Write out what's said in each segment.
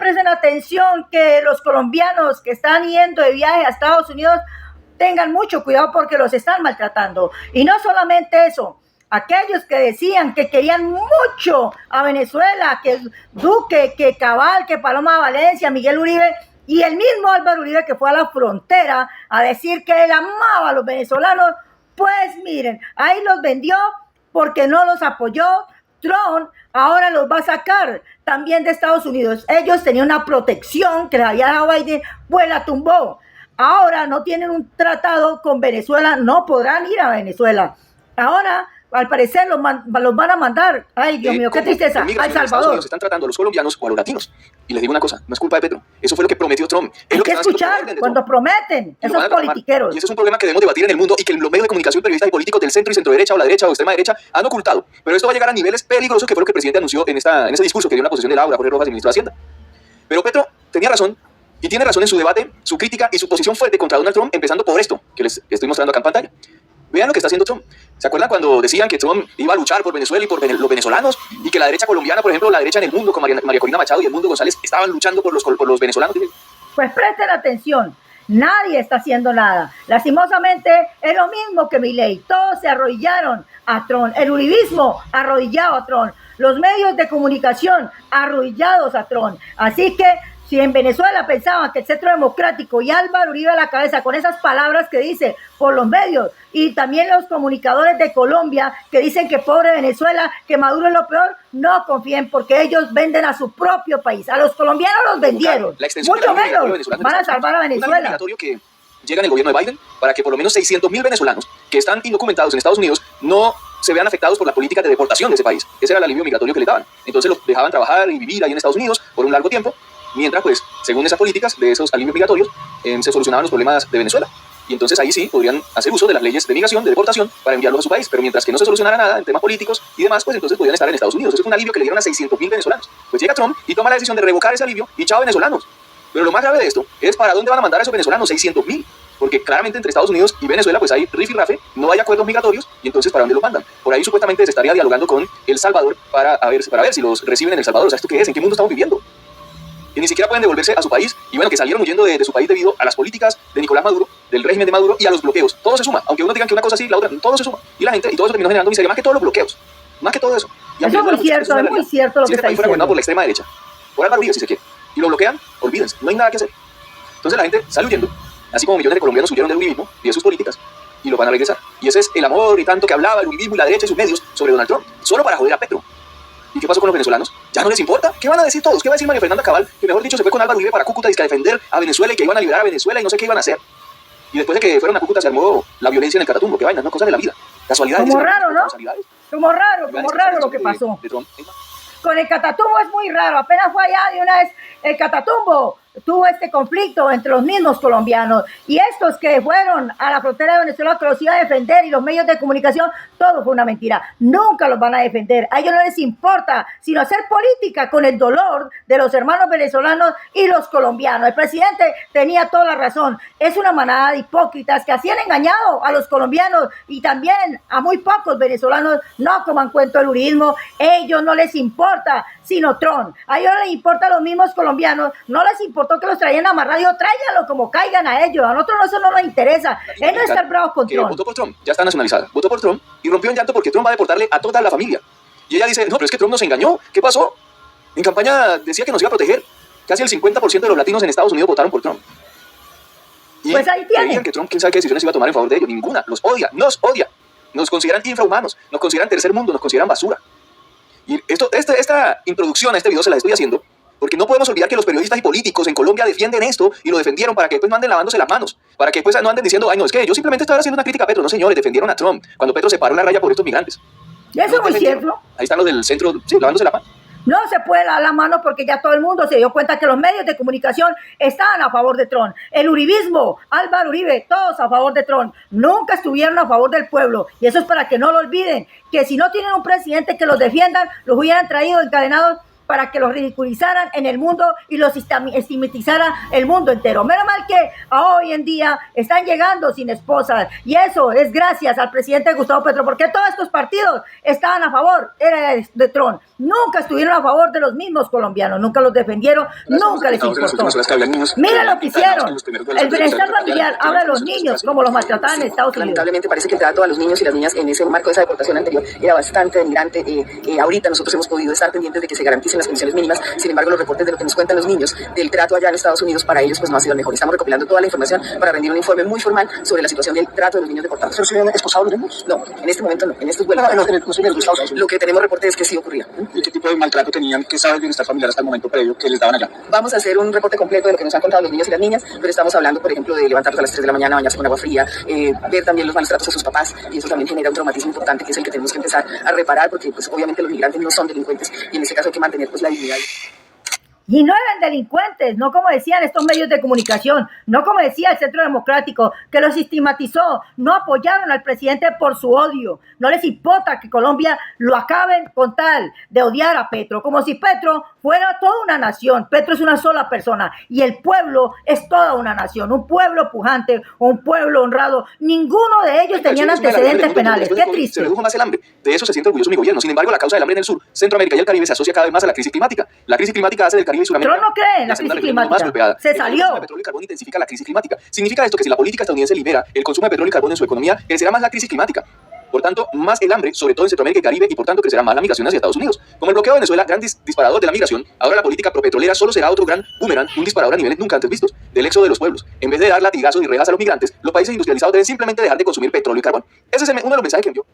presten atención que los colombianos que están yendo de viaje a Estados Unidos tengan mucho cuidado porque los están maltratando. Y no solamente eso, aquellos que decían que querían mucho a Venezuela, que Duque, que Cabal, que Paloma Valencia, Miguel Uribe, y el mismo Álvaro Uribe que fue a la frontera a decir que él amaba a los venezolanos, pues miren, ahí los vendió porque no los apoyó. Trump ahora los va a sacar también de Estados Unidos. Ellos tenían una protección que les había dado Biden, pues la tumbó. Ahora no tienen un tratado con Venezuela, no podrán ir a Venezuela. Ahora, al parecer, los van a mandar, ay Dios mío, qué tristeza, a El Salvador. Están tratando a los colombianos o a los latinos. Y les digo una cosa, no es culpa de Petro, eso fue lo que prometió Trump. Hay que escuchar cuando prometen, esos politiqueros. Y ese es un problema que debemos debatir en el mundo y que los medios de comunicación, periodistas y políticos del centro y centro derecha o la derecha o extrema derecha han ocultado. Pero esto va a llegar a niveles peligrosos, que fue lo que el presidente anunció en ese discurso que dio en la posición de Laura Jorge Rojas, el ministro de Hacienda. Pero Petro tenía razón. Y tiene razón en su debate, su crítica y su posición fuerte contra Donald Trump, empezando por esto que les estoy mostrando acá en pantalla. Vean lo que está haciendo Trump. ¿Se acuerdan cuando decían que Trump iba a luchar por Venezuela y por los venezolanos? Y que la derecha colombiana, por ejemplo, la derecha en el mundo, con María Corina Machado y Edmundo González, estaban luchando por los venezolanos. Pues presten atención. Nadie está haciendo nada. Lastimosamente, es lo mismo que Milei. Todos se arrodillaron a Trump. El uribismo arrodillado a Trump. Los medios de comunicación arrodillados a Trump. Así que si en Venezuela pensaban que el Centro Democrático y Álvaro Uribe a la cabeza con esas palabras que dice por los medios y también los comunicadores de Colombia que dicen que pobre Venezuela, que Maduro es lo peor, no confíen porque ellos venden a su propio país. A los colombianos los vendieron. Mucho menos van a salvar a Venezuela. Que llega en el gobierno de Biden para que por lo menos 600.000 venezolanos que están indocumentados en Estados Unidos no se vean afectados por la política de deportación de ese país. Ese era el alivio migratorio que le daban. Entonces los dejaban trabajar y vivir ahí en Estados Unidos por un largo tiempo. Mientras, pues, según esas políticas de esos alivios migratorios, se solucionaban los problemas de Venezuela. Y entonces ahí sí podrían hacer uso de las leyes de migración, de deportación, para enviarlos a su país. Pero mientras que no se solucionara nada en temas políticos y demás, pues entonces podrían estar en Estados Unidos. Eso es un alivio que le dieron a 600.000 venezolanos. Pues llega Trump y toma la decisión de revocar ese alivio y chao venezolanos. Pero lo más grave de esto es para dónde van a mandar a esos venezolanos, 600.000. Porque claramente entre Estados Unidos y Venezuela pues hay rifirrafe, no hay acuerdos migratorios y entonces ¿para dónde los mandan? Por ahí supuestamente se estaría dialogando con El Salvador para ver si los reciben en El Salvador. O sea, ¿esto qué es? ¿En qué mundo estamos viviendo? Que ni siquiera pueden devolverse a su país, y bueno, que salieron huyendo de su país debido a las políticas de Nicolás Maduro, del régimen de Maduro y a los bloqueos. Todo se suma, aunque uno diga que una cosa sí, la otra, todo se suma. Y la gente, y todo eso terminó generando miseria, más que todos los bloqueos, más que todo eso. Y eso es muy cierto, es muy cierto lo que está diciendo. Fuera gobernado por la extrema derecha, por Álvaro Uribe si se quiere, y lo bloquean, olvídense, no hay nada que hacer. Entonces la gente sale huyendo, así como millones de colombianos huyeron del uribismo y de sus políticas, y lo van a regresar. Y ese es el amor y tanto que hablaba el uribismo y la derecha y sus medios sobre Donald Trump, solo para joder a Petro. ¿Y qué pasó con los venezolanos? ¿Ya no les importa? ¿Qué van a decir todos? ¿Qué va a decir María Fernanda Cabal? Que mejor dicho se fue con Álvaro Uribe para Cúcuta a defender a Venezuela y que iban a liberar a Venezuela y no sé qué iban a hacer. Y después de que fueron a Cúcuta se armó la violencia en el Catatumbo. Qué vainas, no cosas de la vida. Casualidades. Como raro, ¿no? Como raro lo que pasó. Con el Catatumbo es muy raro. Apenas fue allá de una vez el Catatumbo. Tuvo este conflicto entre los mismos colombianos y estos que fueron a la frontera de Venezuela que los iban a defender y los medios de comunicación, todo fue una mentira. Nunca los van a defender. A ellos no les importa sino hacer política con el dolor de los hermanos venezolanos y los colombianos. El presidente tenía toda la razón. Es una manada de hipócritas que así han engañado a los colombianos y también a muy pocos venezolanos. No coman cuento el uribismo. Ellos no les importa sino Trump. A ellos no les importa a los mismos colombianos. No les importa que los traían amarrados, tráiganlo como caigan a ellos. A nosotros eso no nos interesa. Es no estar bravos con Trump. Votó por Trump, ya está nacionalizada. Votó por Trump y rompió en llanto porque Trump va a deportarle a toda la familia. Y ella dice, no, pero es que Trump nos engañó. ¿Qué pasó? En campaña decía que nos iba a proteger. Casi el 50% de los latinos en Estados Unidos votaron por Trump. Y pues ahí tienen. Que Trump, quién sabe qué decisiones iba a tomar en favor de ellos. Ninguna. Los odia, nos odia. Nos consideran infrahumanos, nos consideran tercer mundo, nos consideran basura. Y esta introducción a este video se la estoy haciendo porque no podemos olvidar que los periodistas y políticos en Colombia defienden esto y lo defendieron para que después no anden lavándose las manos, para que después no anden diciendo, ay no, es que yo simplemente estaba haciendo una crítica a Petro. No señores, defendieron a Trump cuando Petro se paró la raya por estos migrantes. Y eso es muy cierto. Ahí están los del centro, sí, lavándose la mano. No se puede lavar la mano porque ya todo el mundo se dio cuenta que los medios de comunicación estaban a favor de Trump. El uribismo, Álvaro Uribe, todos a favor de Trump. Nunca estuvieron a favor del pueblo. Y eso es para que no lo olviden, que si no tienen un presidente que los defiendan, los hubieran traído encadenados para que los ridiculizaran en el mundo y los estigmatizara el mundo entero. Menos mal que hoy en día están llegando sin esposas, y eso es gracias al presidente Gustavo Petro, porque todos estos partidos estaban a favor de Trump, nunca estuvieron a favor de los mismos colombianos, nunca los defendieron, nunca les importó. Mira lo que hicieron, el bienestar familiar habla de los niños, como los maltrataban en Estados Unidos. Lamentablemente parece que el trato a los niños y las niñas en ese marco de esa deportación anterior era bastante denigrante. Ahorita nosotros hemos podido estar pendientes de que se garanticen las condiciones mínimas, sin embargo los reportes de lo que nos cuentan los niños del trato allá en Estados Unidos para ellos pues no ha sido el mejor. Estamos recopilando toda la información para rendir un informe muy formal sobre la situación del trato de los niños deportados. ¿Pero se habían esposado los niños? No, en este momento no, en estos vuelos. Lo que tenemos reporte es que sí ocurría. ¿Y qué tipo de maltrato tenían? ¿Qué sabe el bienestar familiar hasta el momento previo que les daban allá? Vamos a hacer un reporte completo de lo que nos han contado los niños y las niñas, pero estamos hablando, por ejemplo, de levantarlos a las 3 de la mañana, bañarse con agua fría, ver también los malos tratos a sus papás, y eso también genera un traumatismo importante que es el que tenemos que empezar a reparar, porque pues obviamente los migrantes no son delincuentes y en este caso hay que mantener pues la dignidad. Y no eran delincuentes, no como decían estos medios de comunicación, no como decía el Centro Democrático, que los estigmatizó, no apoyaron al presidente por su odio, no les importa que Colombia lo acaben con tal de odiar a Petro, como si Petro fuera toda una nación. Petro es una sola persona y el pueblo es toda una nación, un pueblo pujante, un pueblo honrado. Ninguno de ellos tenían antecedentes penales. Qué triste. Se redujo más el hambre, de eso se siente orgulloso mi gobierno. Sin embargo, la causa del hambre en el sur, Centroamérica y el Caribe se asocia cada vez más a la crisis climática. La crisis climática hace del Caribe y Sudamérica. Pero no cree en la crisis climática. Se salió. El consumo de petróleo y carbón intensifica la crisis climática. Significa esto que si la política estadounidense libera el consumo de petróleo y carbón en su economía, crecerá más la crisis climática. Por tanto, más el hambre, sobre todo en Centroamérica y Caribe, y por tanto crecerá más la migración hacia Estados Unidos. Como el bloqueo de Venezuela, gran disparador de la migración, ahora la política propetrolera solo será otro gran boomerang, un disparador a niveles nunca antes vistos, del éxodo de los pueblos. En vez de dar latigazos y rejas a los migrantes, los países industrializados deben simplemente dejar de consumir petróleo y carbón. Ese es uno de los mensajes que envió.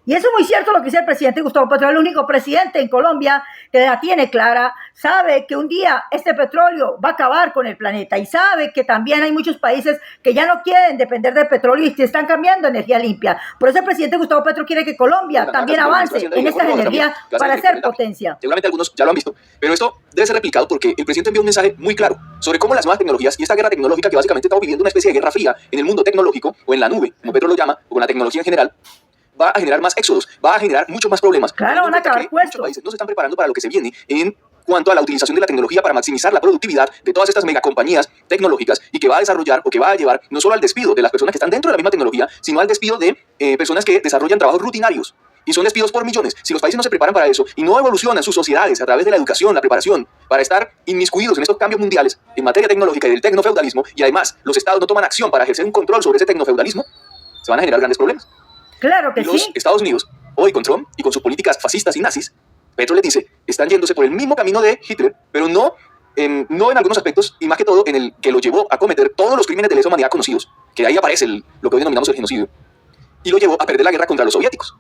Y eso es muy cierto lo que dice el presidente Gustavo Petro, el único presidente en Colombia que la tiene clara, sabe que un día este petróleo va a acabar con el planeta y sabe que también hay muchos países que ya no quieren depender del petróleo y se están cambiando a energía limpia. Por eso el presidente Gustavo Petro quiere que Colombia también avance en estas energías para ser potencia. Seguramente algunos ya lo han visto, pero esto debe ser replicado porque el presidente envió un mensaje muy claro sobre cómo las nuevas tecnologías y esta guerra tecnológica que básicamente estamos viviendo una especie de guerra fría en el mundo tecnológico o en la nube, como Petro lo llama, o con la tecnología en general, va a generar más éxodos, va a generar muchos más problemas. Claro, van a acabar puestos. Muchos países no se están preparando para lo que se viene en cuanto a la utilización de la tecnología para maximizar la productividad de todas estas megacompañías tecnológicas y que va a desarrollar o que va a llevar no solo al despido de las personas que están dentro de la misma tecnología, sino al despido de personas que desarrollan trabajos rutinarios. Y son despidos por millones. Si los países no se preparan para eso y no evolucionan sus sociedades a través de la educación, la preparación, para estar inmiscuidos en estos cambios mundiales en materia tecnológica y del tecnofeudalismo, y además los estados no toman acción para ejercer un control sobre ese tecnofeudalismo, se van a generar grandes problemas. Claro que los sí. Estados Unidos, hoy con Trump y con sus políticas fascistas y nazis, Petro les dice, están yéndose por el mismo camino de Hitler, pero no en algunos aspectos, y más que todo en el que lo llevó a cometer todos los crímenes de lesa humanidad conocidos, que ahí aparece lo que hoy denominamos el genocidio, y lo llevó a perder la guerra contra los soviéticos.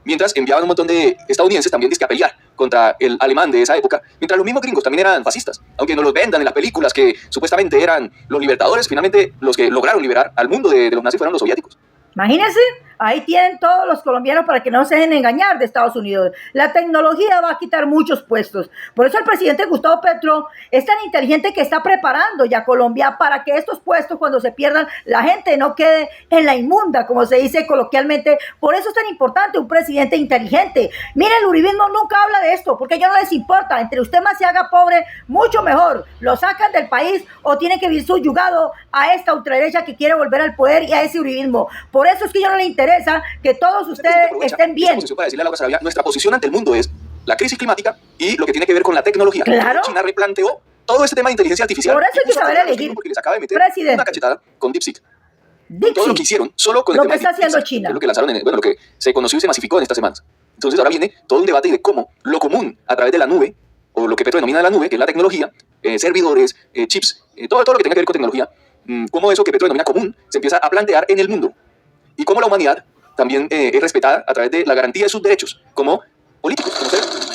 Mientras enviaban un montón de estadounidenses también a pelear contra el alemán de esa época, mientras los mismos gringos también eran fascistas, aunque nos los vendan en las películas que supuestamente eran los libertadores, finalmente los que lograron liberar al mundo de los nazis fueron los soviéticos. Imagínense, ahí tienen todos los colombianos para que no se dejen engañar de Estados Unidos. La tecnología va a quitar muchos puestos. Por eso el presidente Gustavo Petro es tan inteligente que está preparando ya Colombia para que estos puestos, cuando se pierdan, la gente no quede en la inmunda, como se dice coloquialmente. Por eso es tan importante un presidente inteligente. Miren, el uribismo nunca habla de esto, porque a ellos no les importa. Entre usted más se haga pobre, mucho mejor. Lo sacan del país o tiene que vivir subyugado a esta ultraderecha que quiere volver al poder y a ese uribismo. Por eso es que a ellos no les interesa que todos ustedes estén bien. Para decirle a Laura Sarabia, nuestra posición ante el mundo es la crisis climática y lo que tiene que ver con la tecnología. Claro. China replanteó todo este tema de inteligencia artificial. Por eso hay que saber elegir. Porque les acaba de meter presidente. Una cachetada con DeepSeek. Todo lo que hicieron, solo con lo el que tema está haciendo DeepSeek, China. lo que lanzaron lo que se conoció y se masificó en estas semanas. Entonces ahora viene todo un debate de cómo lo común a través de la nube, o lo que Petro denomina la nube, que es la tecnología, servidores, chips, todo lo que tenga que ver con tecnología, cómo eso que Petro denomina común se empieza a plantear en el mundo. Y cómo la humanidad también es respetada a través de la garantía de sus derechos como políticos, como seres.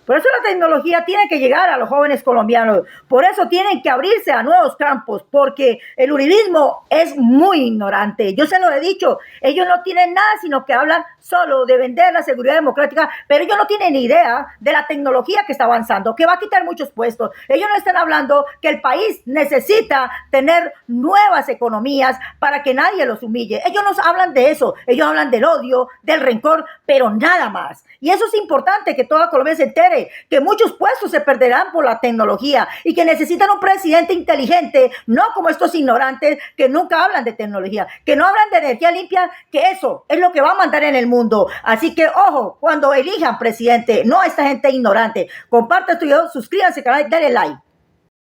Por eso la tecnología tiene que llegar a los jóvenes colombianos. Por eso tienen que abrirse a nuevos campos, porque el uribismo es muy ignorante. Yo se lo he dicho, ellos no tienen nada, sino que hablan solo de vender la seguridad democrática, pero ellos no tienen ni idea de la tecnología que está avanzando, que va a quitar muchos puestos. Ellos no están hablando que el país necesita tener nuevas economías para que nadie los humille. Ellos no hablan de eso, ellos hablan del odio, del rencor, pero nada más. Y eso es importante que toda Colombia se entere quiere, que muchos puestos se perderán por la tecnología y que necesitan un presidente inteligente, no como estos ignorantes que nunca hablan de tecnología, que no hablan de energía limpia, que eso es lo que va a mandar en el mundo. Así que, ojo, cuando elijan presidente, no a esta gente ignorante. Comparte esto y suscríbanse al canal y dale like.